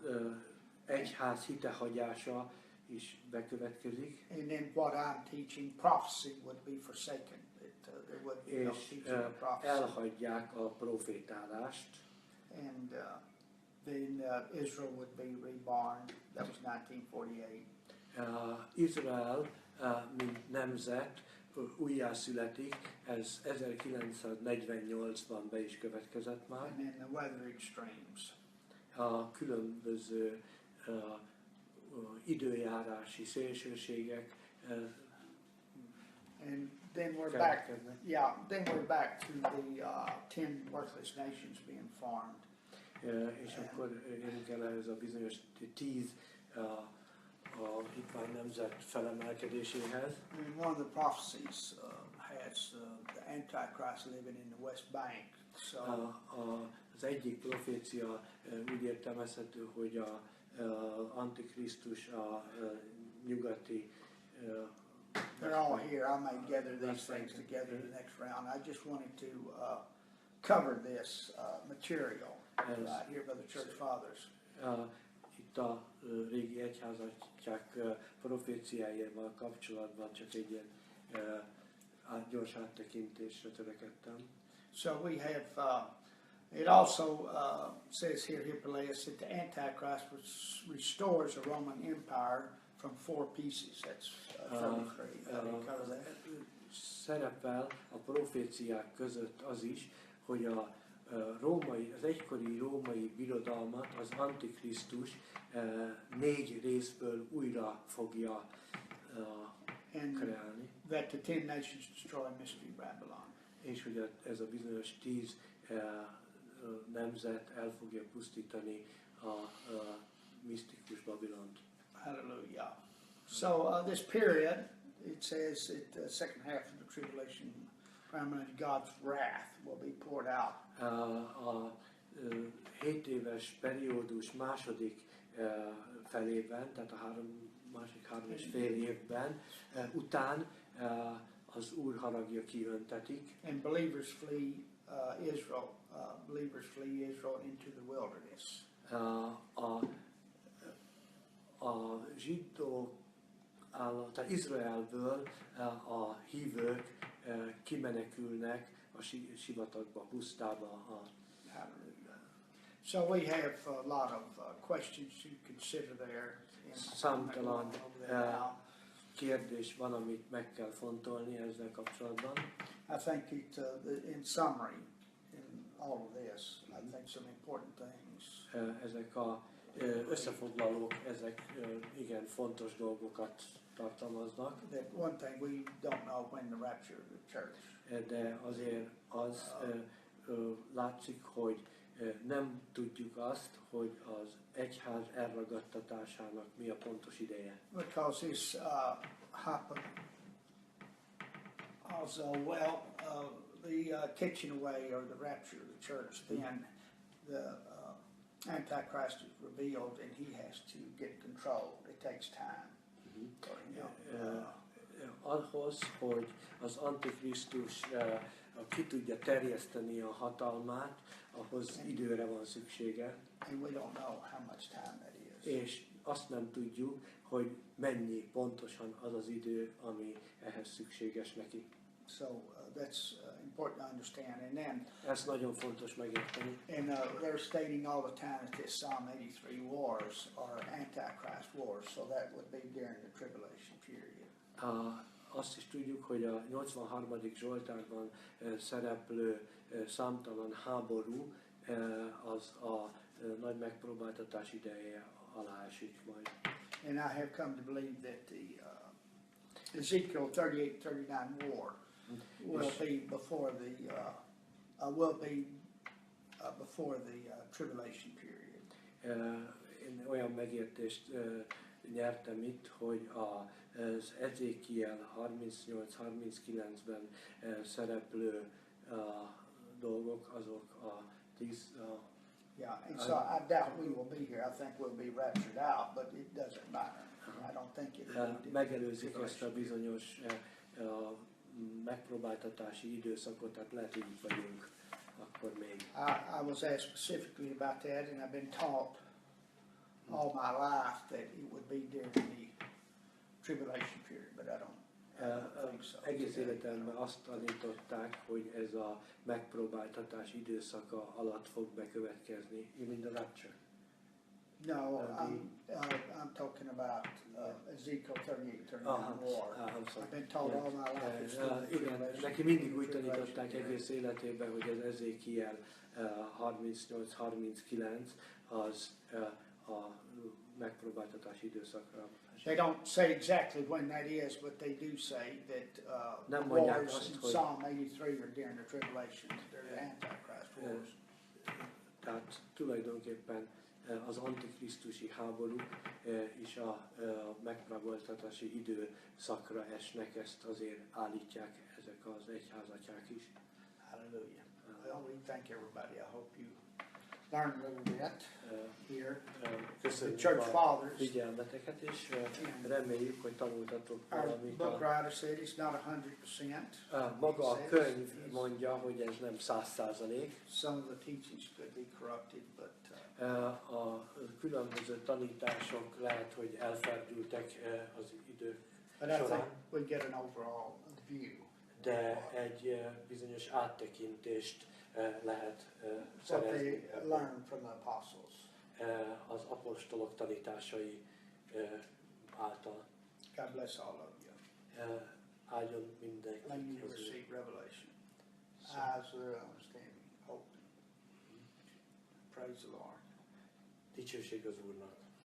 egyház hitehagyása is bekövetkezik. And then what I'm teaching, prophecy would be forsaken. There would be no teaching of prophecy. Elhagyják a profétálást. And then Israel would be reborn. That was 1948. Izrael, mint nemzet, újjászületik, ez 1948-ban be is következett már. And then the weather extremes. A különböző időjárási szélsőségek and then we're back. Yeah, then we're back to the 10 worthless nations being formed. És akkor érünk el ehhez a bizonyos 10 hitvány nemzet felemelkedéséhez. And one of the prophecies has the Antichrist living in the West Bank. So az egyik profécia úgy értelmezhető, hogy a Antikrisztus a nyugati they're all here. I may gather these things together the next round. I just wanted to cover this material right here by the church fathers. Itt a régi egyházatják proféciájával kapcsolatban csak egy ilyen gyors áttekintésre törekedtem. So we have, it also says here, Hippolytus, that the Antichrist restores a Roman Empire from 4 pieces. That's 33. Szerepel a proféciák között az is, hogy az egykori római birodalmat az Antikrisztus 4 részből újra fogja kreálni. That the 10 nations destroy Mystery Babylon. És hogy ez a bizonyos 10 nemzet el fogja pusztítani a misztikus Babilont. Hallelujah. So this period, it says that the second half of the tribulation, primarily God's wrath will be poured out. A 7 éves periódus második felében, tehát a másik 3,5 évben után az Úr haragja kiöntetik. And believers flee Israel. Believers flee Israel into the wilderness. A zsidó tehát Izraelből a hívők kimenekülnek a sivatagba, pusztába. So we have a lot of questions to consider there. Számtalan kérdés van, amit meg kell fontolni ezzel kapcsolatban. I think it, in summary, in all of this, I think some important things. Ezek a összefoglalók, ezek igen fontos dolgokat tartalmaznak. That one thing, we don't know when the rapture of the church. De azért az látszik, hogy nem tudjuk azt, hogy az egyház elragadtatásának mi a pontos ideje. Because this happened also, the catching away or the rapture of the church, then the Antichrist is revealed and he has to get control. It takes time. ahhoz, hogy az Antikrisztus ki tudja terjeszteni a hatalmát, ahhoz időre van szüksége. And we don't know how much time that is. És azt nem tudjuk, hogy mennyi pontosan az az idő, ami ehhez szükséges neki. So that's important to understand. And then, Ez nagyon fontos megérteni. and they're stating all the time that this Psalm 83 wars are Antichrist wars, so that would be during the tribulation period. Azt is tudjuk, hogy a 83. Zsoltárban szereplő számtalan háború az a nagy megpróbáltatás ideje alá esik majd. And I have come to believe that the Ezekiel 38-39 war will be before the tribulation period. Én olyan megértést nyertem itt, hogy az Ezékiel 38-39-ben szereplő dolgok, azok a 10. Yeah, and so I doubt we will be here. I think we'll be raptured out, but it doesn't matter. I don't think it will. Megelőzik ezt a bizonyos megpróbáltatási időszakot, tehát lehet, hogy itt vagyunk akkor még. I was asked specifically about that, and I've been taught all my life that it would be during the tribulation period, but I don't think so. Egész életemben azt tanították, hogy ez a megpróbáltatás időszaka alatt fog bekövetkezni. You mean the rapture? No, I'm talking about Ezekiel 38-39 war. I've been told all my life it's the Igen, tribulation. neki mindig úgy tanították egész életében, hogy az Ezékiel 38-39 az a megpróbáltatás időszakra. They don't say exactly when that is, but they do say that the Nem mondják wars azt, in hogy Psalm 83 are during the tribulation. They're the Antichrist wars. tehát tulajdonképpen az antikrisztusi háború és a megpróbáltatási időszakra esnek, ezt azért állítják ezek az egyházatják is. Hallelujah. Well, we thank everybody. I hope you learned a little bit here. Köszönjük The church a fathers. figyelmeteket, és reméljük, hogy tanultatok Our valamit. book writer said it's not 100%. Maga a könyv mondja, hogy ez nem 100%. Some of the teachings could be corrupted, but A különböző tanítások lehet, hogy elferdültek az idők but I think során, we get an overall view. de egy bizonyos áttekintést lehet What szerezni they learned from the apostles. az apostolok tanításai által. God bless all of you. Áldjon Let you mindenkit az ő receive revelation. Eyes of their understanding. Open. Praise the Lord. dicsőség az Úrnak.